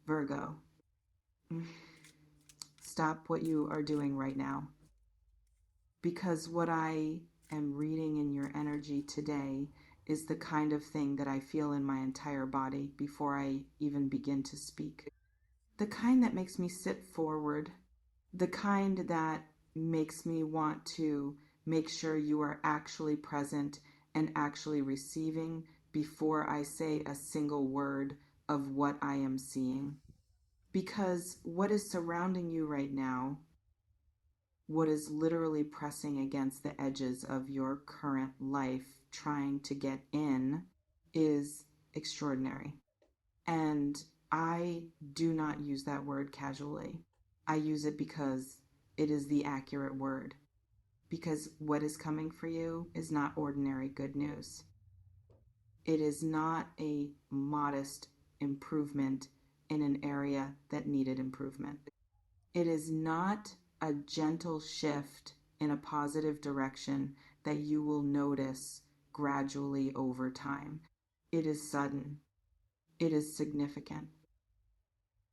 Virgo, stop what you are doing right now. Because what I am reading in your energy today is the kind of thing that I feel in my entire body before I even begin to speak. The kind that makes me sit forward, the kind that makes me want to make sure you are actually present and actually receiving before I say a single word of what I am seeing. Because what is surrounding you right now, what is literally pressing against the edges of your current life, trying to get in, is extraordinary. And I do not use that word casually. I use it because it is the accurate word. Because what is coming for you is not ordinary good news. It is not a modest improvement in an area that needed improvement. It is not a gentle shift in a positive direction that you will notice gradually over time. It is sudden. It is significant.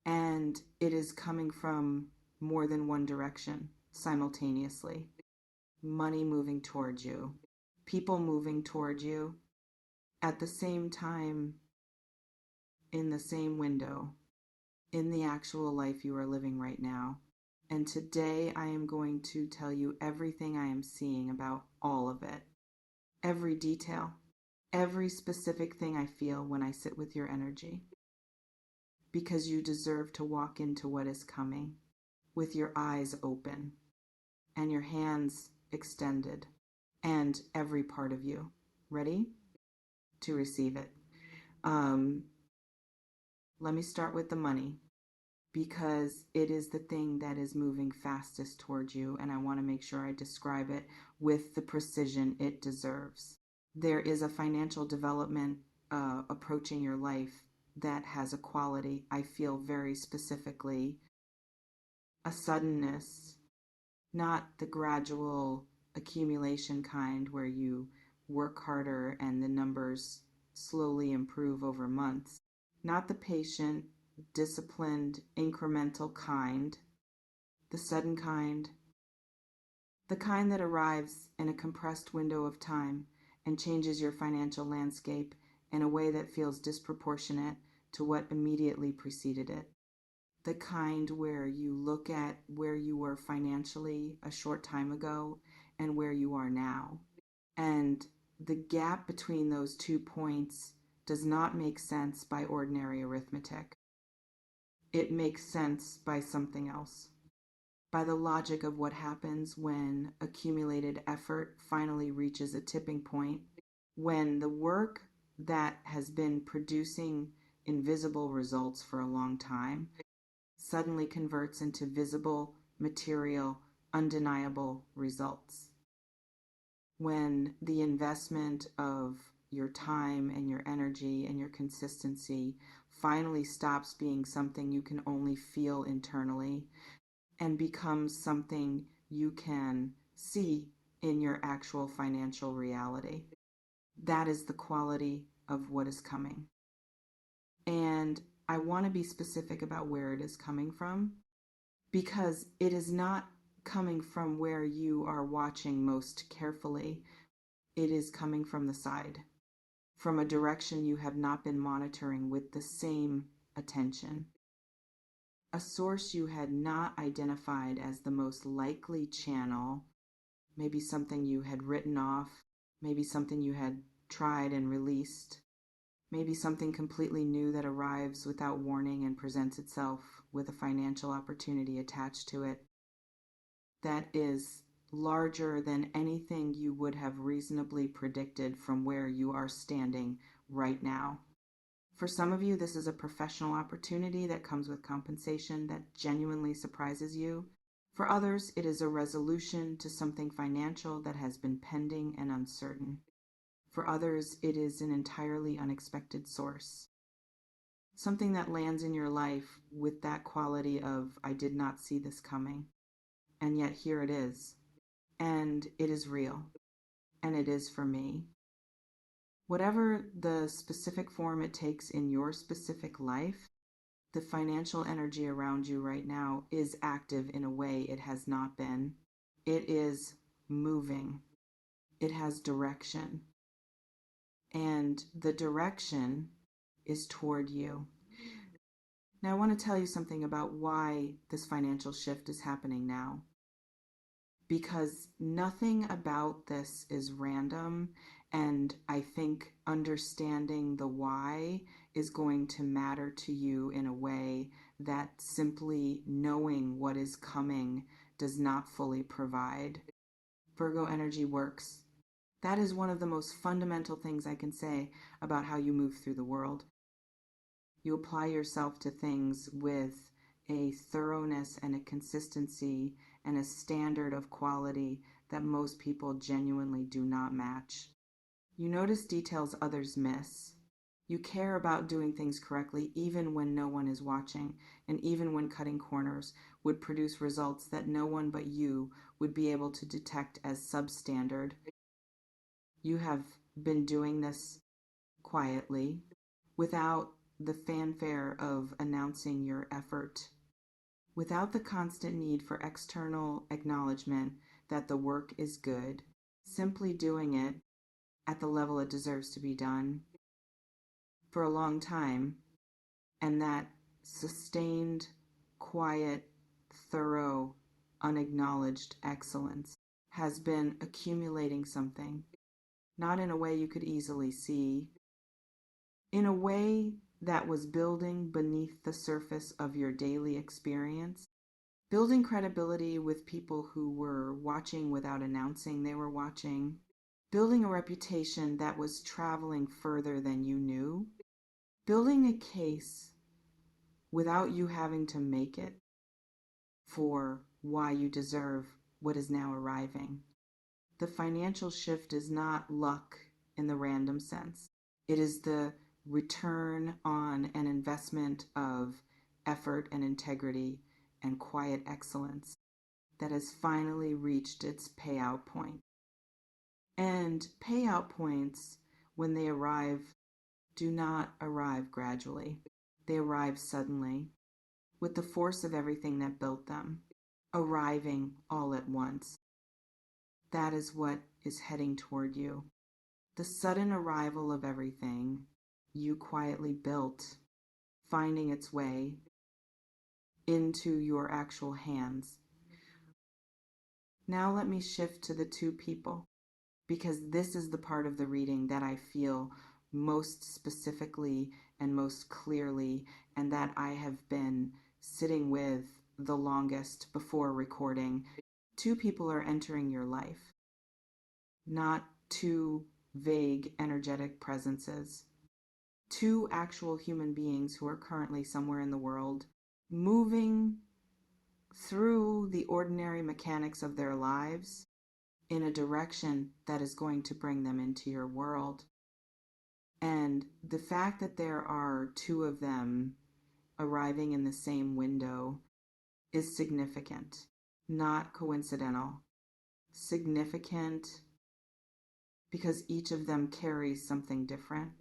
And it is coming from more than one direction simultaneously. Money moving towards you, people moving towards you at the same time, in the same window, in the actual life you are living right now. And today I am going to tell you everything I am seeing about all of it, every detail, every specific thing I feel when I sit with your energy. Because you deserve to walk into what is coming with your eyes open and your hands extended and every part of you ready to receive it. Let me start with the money because it is the thing that is moving fastest towards you, and I want to make sure I describe it with the precision it deserves. There is a financial development approaching your life that has a quality, I feel very specifically, a suddenness, not the gradual accumulation kind where you work harder and the numbers slowly improve over months, not the patient, disciplined, incremental kind, the sudden kind, the kind that arrives in a compressed window of time and changes your financial landscape in a way that feels disproportionate to what immediately preceded it. The kind where you look at where you were financially a short time ago and where you are now. And the gap between those 2 points does not make sense by ordinary arithmetic. It makes sense by something else, by the logic of what happens when accumulated effort finally reaches a tipping point, when the work that has been producing invisible results for a long time suddenly converts into visible, material, undeniable results. When the investment of your time and your energy and your consistency finally stops being something you can only feel internally and becomes something you can see in your actual financial reality. That is the quality of what is coming. And I want to be specific about where it is coming from because it is not coming from where you are watching most carefully. It is coming from the side, from a direction you have not been monitoring with the same attention. A source you had not identified as the most likely channel, maybe something you had written off, maybe something you had tried and released, maybe something completely new that arrives without warning and presents itself with a financial opportunity attached to it that is larger than anything you would have reasonably predicted from where you are standing right now. For some of you, this is a professional opportunity that comes with compensation that genuinely surprises you. For others, it is a resolution to something financial that has been pending and uncertain. For others, it is an entirely unexpected source. Something that lands in your life with that quality of, I did not see this coming. And yet here it is. And it is real. And it is for me. Whatever the specific form it takes in your specific life, The financial energy around you right now is active in a way it has not been. It is moving. It has direction. And the direction is toward you. Now, I want to tell you something about why this financial shift is happening now. Because nothing about this is random, and I think understanding the why is going to matter to you in a way that simply knowing what is coming does not fully provide. Virgo energy works. That is one of the most fundamental things I can say about how you move through the world. You apply yourself to things with a thoroughness and a consistency and a standard of quality that most people genuinely do not match. You notice details others miss. You care about doing things correctly even when no one is watching, and even when cutting corners would produce results that no one but you would be able to detect as substandard. You have been doing this quietly, without the fanfare of announcing your effort, without the constant need for external acknowledgement that the work is good, simply doing it at the level it deserves to be done for a long time, and that sustained, quiet, thorough, unacknowledged excellence has been accumulating something, not in a way you could easily see, in a way that was building beneath the surface of your daily experience, building credibility with people who were watching without announcing they were watching, building a reputation that was traveling further than you knew, building a case without you having to make it for why you deserve what is now arriving. The financial shift is not luck in the random sense. It is the return on an investment of effort and integrity and quiet excellence that has finally reached its payout point. And payout points, when they arrive, do not arrive gradually. They arrive suddenly, with the force of everything that built them, arriving all at once. That is what is heading toward you. The sudden arrival of everything you quietly built, finding its way into your actual hands. Now let me shift to the two people, because this is the part of the reading that I feel most specifically and most clearly, and that I have been sitting with the longest before recording. Two people are entering your life, not two vague energetic presences. Two actual human beings who are currently somewhere in the world, moving through the ordinary mechanics of their lives in a direction that is going to bring them into your world. And the fact that there are two of them arriving in the same window is significant, not coincidental. Significant because each of them carries something different.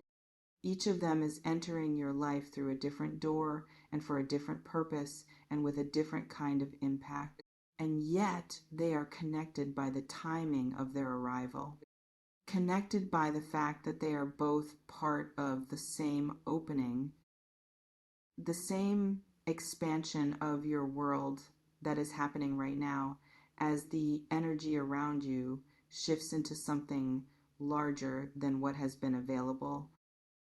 Each of them is entering your life through a different door and for a different purpose and with a different kind of impact. And yet they are connected by the timing of their arrival, connected by the fact that they are both part of the same opening, the same expansion of your world that is happening right now as the energy around you shifts into something larger than what has been available.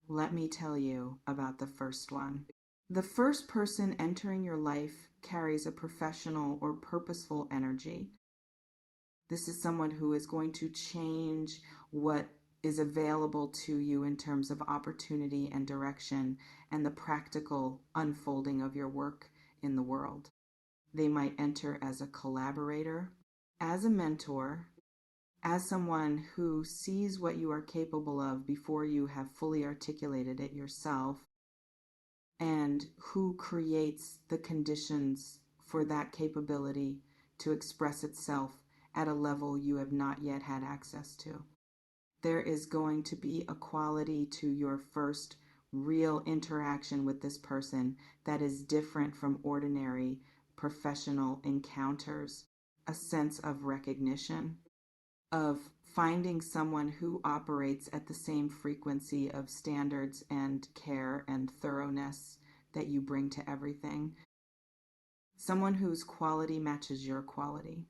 Let me tell you about the first one. The first person entering your life carries a professional or purposeful energy. This is someone who is going to change what is available to you in terms of opportunity and direction and the practical unfolding of your work in the world. They might enter as a collaborator, as a mentor, as someone who sees what you are capable of before you have fully articulated it yourself, and who creates the conditions for that capability to express itself at a level you have not yet had access to. There is going to be a quality to your first real interaction with this person that is different from ordinary professional encounters, a sense of recognition, of finding someone who operates at the same frequency of standards and care and thoroughness that you bring to everything. Someone whose quality matches your quality.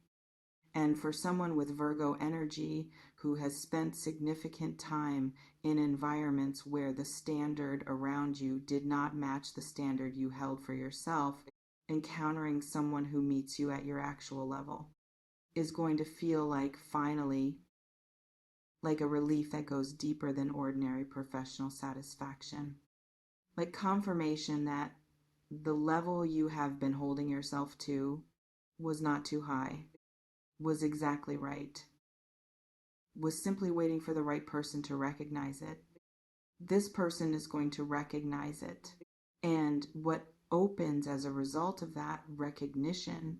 And for someone with Virgo energy who has spent significant time in environments where the standard around you did not match the standard you held for yourself, encountering someone who meets you at your actual level is going to feel like, finally, like a relief that goes deeper than ordinary professional satisfaction. Like confirmation that the level you have been holding yourself to was not too high, was exactly right, was simply waiting for the right person to recognize it. This person is going to recognize it. And what opens as a result of that recognition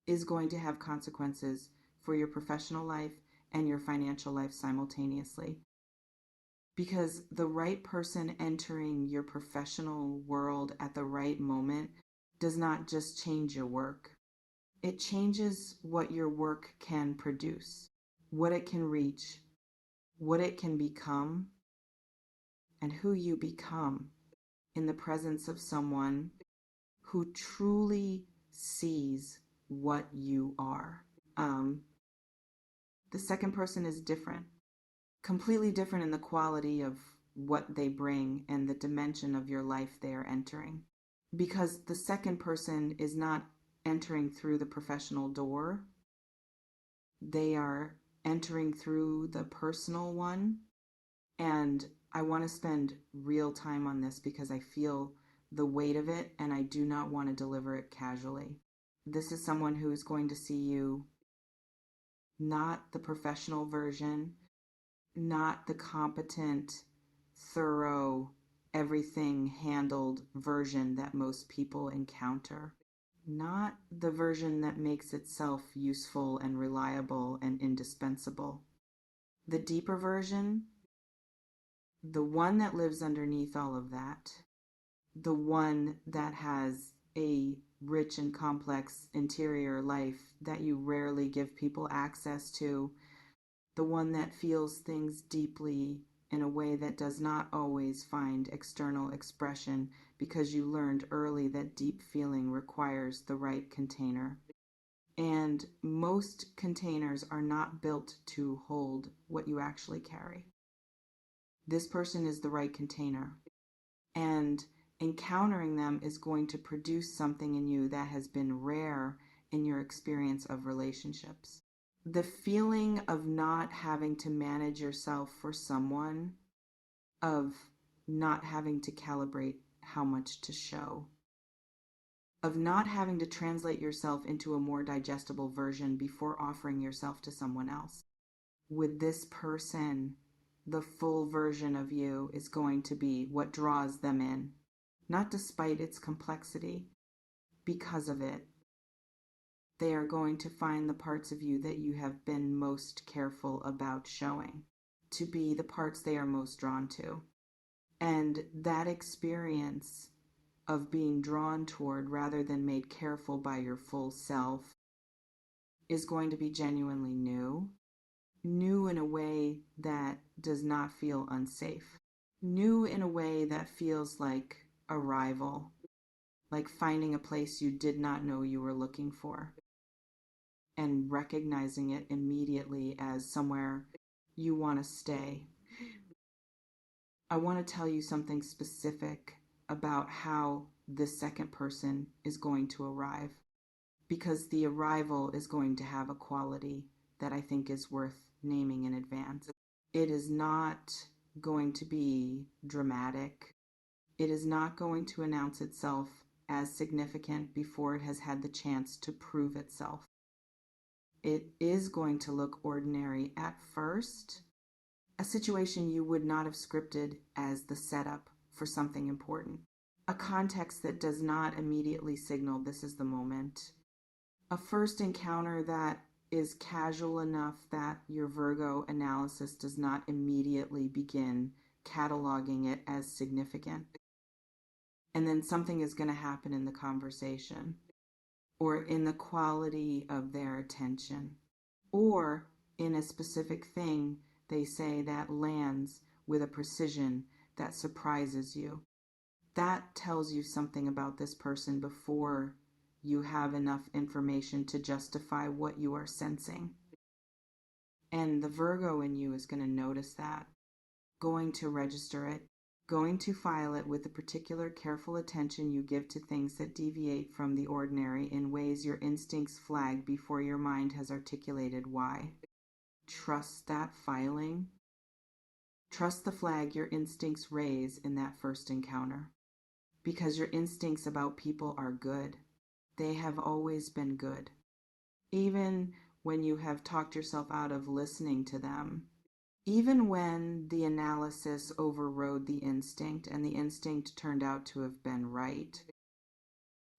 is going to have consequences for your professional life and your financial life simultaneously. Because the right person entering your professional world at the right moment does not just change your work. It changes what your work can produce, what it can reach, what it can become, and who you become in the presence of someone who truly sees what you are. The second person is different, completely different in the quality of what they bring and the dimension of your life they are entering. Because the second person is not entering through the professional door, they are entering through the personal one. And I want to spend real time on this because I feel the weight of it and I do not want to deliver it casually. This is someone who is going to see you not the professional version, not the competent, thorough, everything handled version that most people encounter. Not the version that makes itself useful and reliable and indispensable. The deeper version, the one that lives underneath all of that, the one that has a rich and complex interior life that you rarely give people access to, the one that feels things deeply in a way that does not always find external expression because you learned early that deep feeling requires the right container. And most containers are not built to hold what you actually carry. This person is the right container. And encountering them is going to produce something in you that has been rare in your experience of relationships. The feeling of not having to manage yourself for someone, of not having to calibrate how much to show, of not having to translate yourself into a more digestible version before offering yourself to someone else. With this person, the full version of you is going to be what draws them in, not despite its complexity, because of it. They are going to find the parts of you that you have been most careful about showing to be the parts they are most drawn to. And that experience of being drawn toward rather than made careful by your full self is going to be genuinely new. New in a way that does not feel unsafe. New in a way that feels like arrival, like finding a place you did not know you were looking for, and recognizing it immediately as somewhere you want to stay. I want to tell you something specific about how this second person is going to arrive, because the arrival is going to have a quality that I think is worth naming in advance. It is not going to be dramatic. It is not going to announce itself as significant before it has had the chance to prove itself. It is going to look ordinary at first, a situation you would not have scripted as the setup for something important, a context that does not immediately signal this is the moment, a first encounter that is casual enough that your Virgo analysis does not immediately begin cataloging it as significant. And then something is going to happen in the conversation, or in the quality of their attention, or in a specific thing they say that lands with a precision that surprises you. That tells you something about this person before you have enough information to justify what you are sensing. And the Virgo in you is going to notice that, going to register it, going to file it with the particular careful attention you give to things that deviate from the ordinary in ways your instincts flag before your mind has articulated why. Trust that filing. Trust the flag your instincts raise in that first encounter. Because your instincts about people are good. They have always been good. Even when you have talked yourself out of listening to them, even when the analysis overrode the instinct and the instinct turned out to have been right,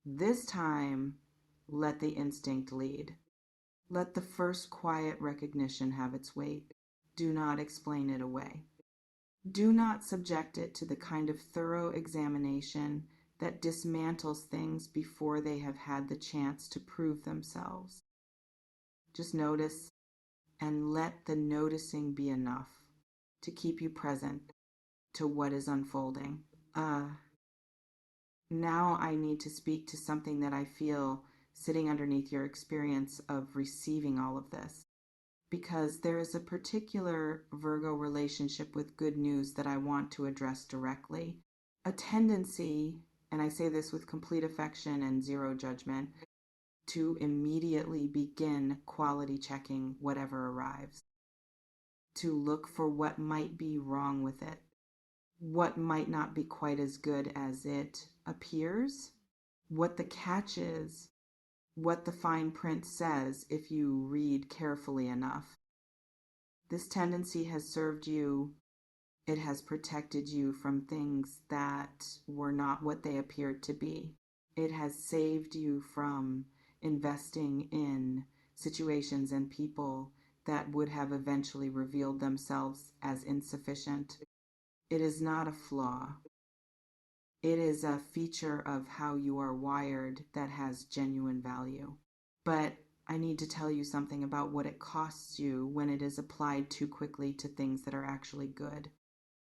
this time, let the instinct lead. Let the first quiet recognition have its weight. Do not explain it away. Do not subject it to the kind of thorough examination that dismantles things before they have had the chance to prove themselves. Just notice, and let the noticing be enough to keep you present to what is unfolding. Now I need to speak to something that I feel sitting underneath your experience of receiving all of this, because there is a particular Virgo relationship with good news that I want to address directly. A tendency, and I say this with complete affection and zero judgment, to immediately begin quality checking whatever arrives, to look for what might be wrong with it, what might not be quite as good as it appears, what the catch is, what the fine print says if you read carefully enough. This tendency has served you. It has protected you from things that were not what they appeared to be. It has saved you from investing in situations and people that would have eventually revealed themselves as insufficient. It is not a flaw. It is a feature of how you are wired that has genuine value. But I need to tell you something about what it costs you when it is applied too quickly to things that are actually good.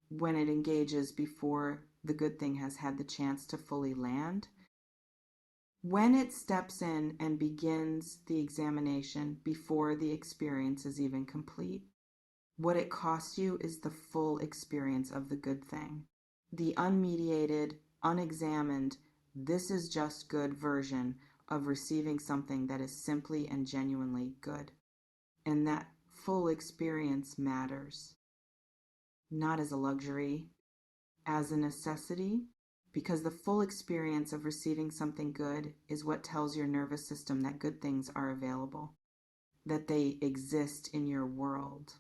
When it engages before the good thing has had the chance to fully land. When it steps in and begins the examination before the experience is even complete. What it costs you is the full experience of the good thing. The unmediated, unexamined, this is just good version of receiving something that is simply and genuinely good. And that full experience matters. Not as a luxury, as a necessity, because the full experience of receiving something good is what tells your nervous system that good things are available, that they exist in your world,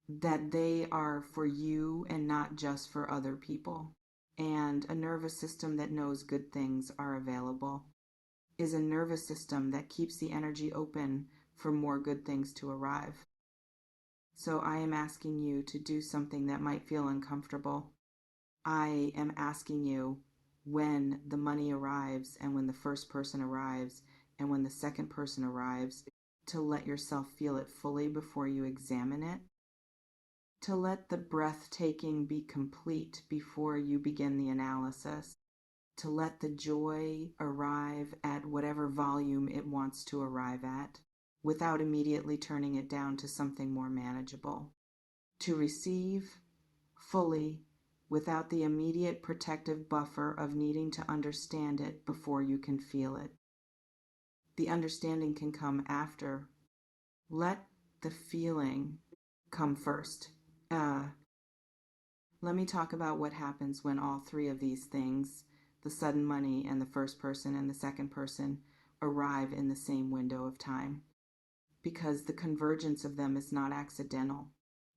that they are for you and not just for other people. And a nervous system that knows good things are available is a nervous system that keeps the energy open for more good things to arrive. So I am asking you to do something that might feel uncomfortable. I am asking you, when the money arrives and when the first person arrives and when the second person arrives, to let yourself feel it fully before you examine it. To let the breathtaking be complete before you begin the analysis. To let the joy arrive at whatever volume it wants to arrive at, without immediately turning it down to something more manageable. To receive fully without the immediate protective buffer of needing to understand it before you can feel it. The understanding can come after. Let the feeling come first. Let me talk about what happens when all three of these things, the sudden money and the first person and the second person, arrive in the same window of time. Because the convergence of them is not accidental.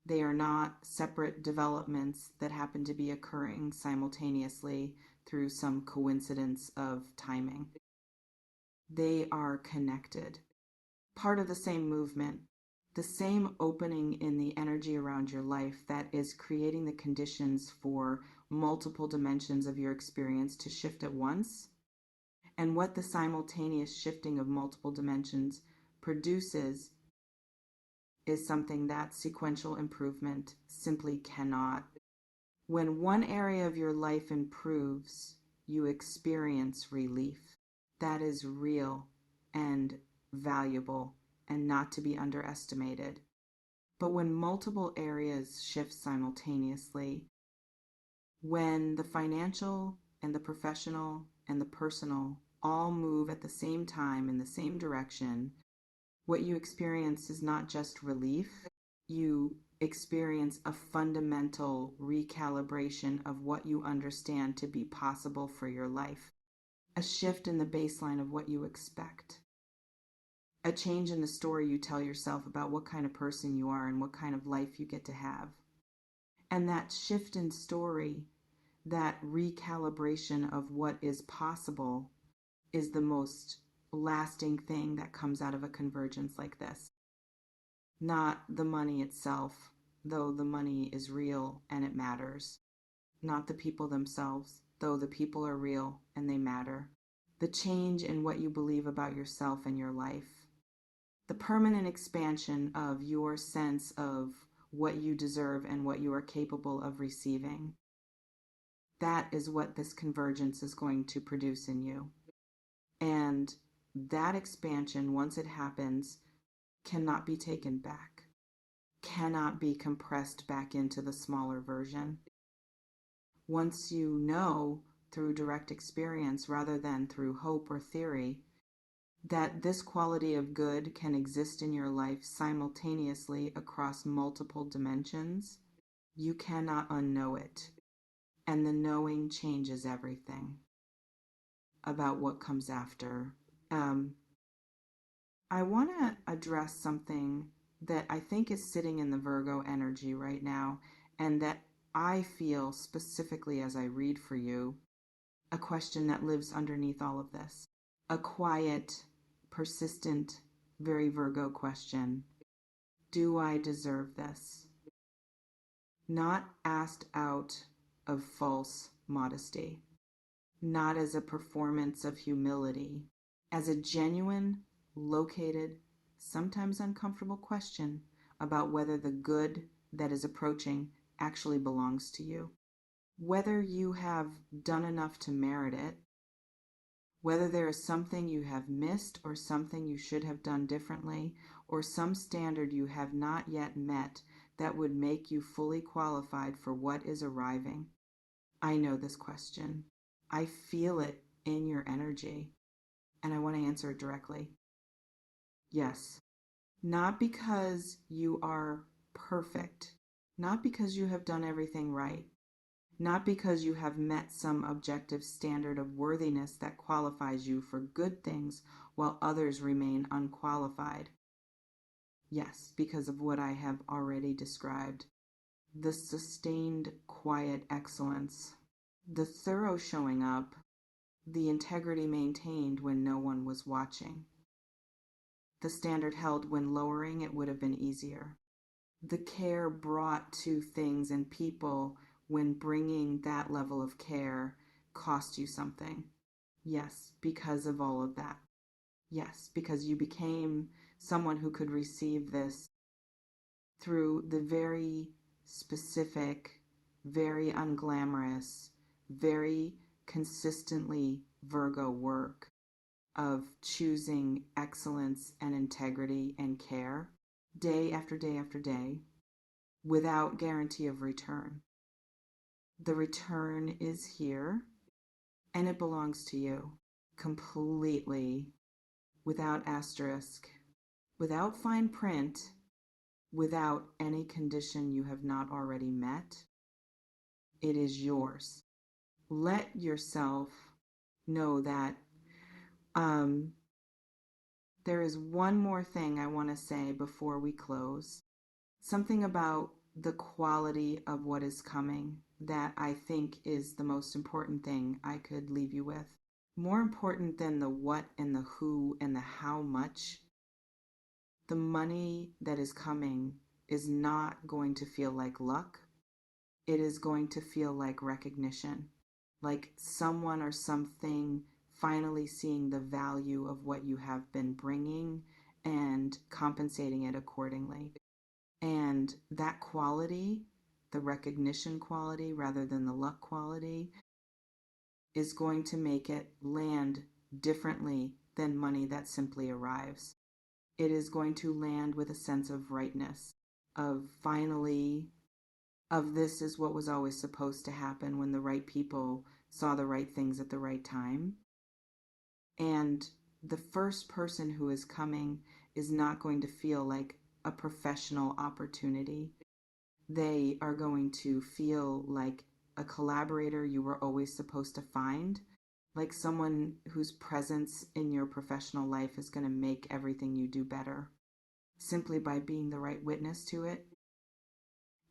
They are not separate developments that happen to be occurring simultaneously through some coincidence of timing. They are connected, part of the same movement, The same opening in the energy around your life that is creating the conditions for multiple dimensions of your experience to shift at once, and what the simultaneous shifting of multiple dimensions produces is something that sequential improvement simply cannot. When one area of your life improves, you experience relief. That is real and valuable and not to be underestimated. But when multiple areas shift simultaneously, when the financial and the professional and the personal all move at the same time in the same direction, what you experience is not just relief, you experience a fundamental recalibration of what you understand to be possible for your life, a shift in the baseline of what you expect, a change in the story you tell yourself about what kind of person you are and what kind of life you get to have. And that shift in story, that recalibration of what is possible, is the most lasting thing that comes out of a convergence like this. Not the money itself, though the money is real and it matters. Not the people themselves, though the people are real and they matter. The change in what you believe about yourself and your life. The permanent expansion of your sense of what you deserve and what you are capable of receiving. That is what this convergence is going to produce in you. And that expansion, once it happens, cannot be taken back, cannot be compressed back into the smaller version. Once you know through direct experience rather than through hope or theory that this quality of good can exist in your life simultaneously across multiple dimensions, you cannot unknow it. And the knowing changes everything about what comes after. I want to address something that I think is sitting in the Virgo energy right now, and that I feel specifically as I read for you, a question that lives underneath all of this. A quiet, persistent, very Virgo question. Do I deserve this? Not asked out of false modesty, not as a performance of humility, as a genuine, located, sometimes uncomfortable question about whether the good that is approaching actually belongs to you, whether you have done enough to merit it, whether there is something you have missed or something you should have done differently, or some standard you have not yet met that would make you fully qualified for what is arriving. I know this question. I feel it in your energy, and I want to answer it directly. Yes. Not because you are perfect, not because you have done everything right, not because you have met some objective standard of worthiness that qualifies you for good things while others remain unqualified. Yes, because of what I have already described. The sustained, quiet excellence, the thorough showing up, the integrity maintained when no one was watching. The standard held when lowering it would have been easier. The care brought to things and people when bringing that level of care cost you something. Yes, because of all of that. Yes, because you became someone who could receive this through the very specific, very unglamorous, very consistently Virgo work of choosing excellence and integrity and care day after day after day without guarantee of return. The return is here and it belongs to you completely, without asterisk, without fine print, without any condition you have not already met. It is yours. Let yourself know that there is one more thing I want to say before we close. Something about the quality of what is coming that I think is the most important thing I could leave you with. More important than the what and the who and the how much. The money that is coming is not going to feel like luck. It is going to feel like recognition, like someone or something finally seeing the value of what you have been bringing and compensating it accordingly. And that quality, the recognition quality rather than the luck quality, is going to make it land differently than money that simply arrives. It is going to land with a sense of rightness, of finally, of this is what was always supposed to happen when the right people saw the right things at the right time. And the first person who is coming is not going to feel like a professional opportunity. They are going to feel like a collaborator you were always supposed to find, like someone whose presence in your professional life is going to make everything you do better, simply by being the right witness to it.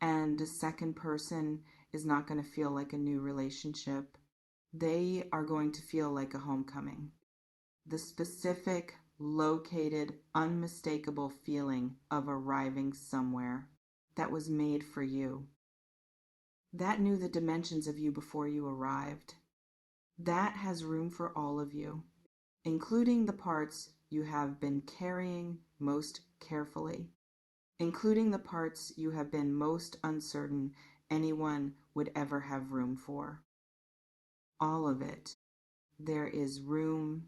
And the second person is not going to feel like a new relationship. They are going to feel like a homecoming. The specific, located, unmistakable feeling of arriving somewhere that was made for you. That knew the dimensions of you before you arrived. That has room for all of you, including the parts you have been carrying most carefully, including the parts you have been most uncertain anyone would ever have room for. All of it. There is room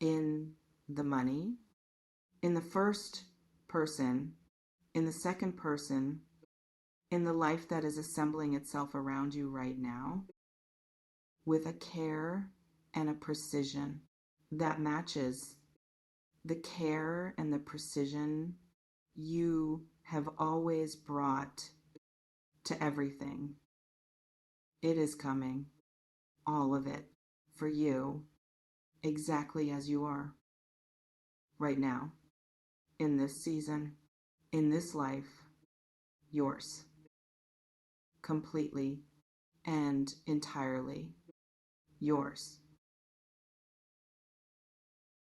in the money, in the first person, in the second person, in the life that is assembling itself around you right now, with a care and a precision that matches the care and the precision you have always brought to everything. It is coming, all of it, for you, exactly as you are, right now, in this season, in this life, yours, completely and entirely yours.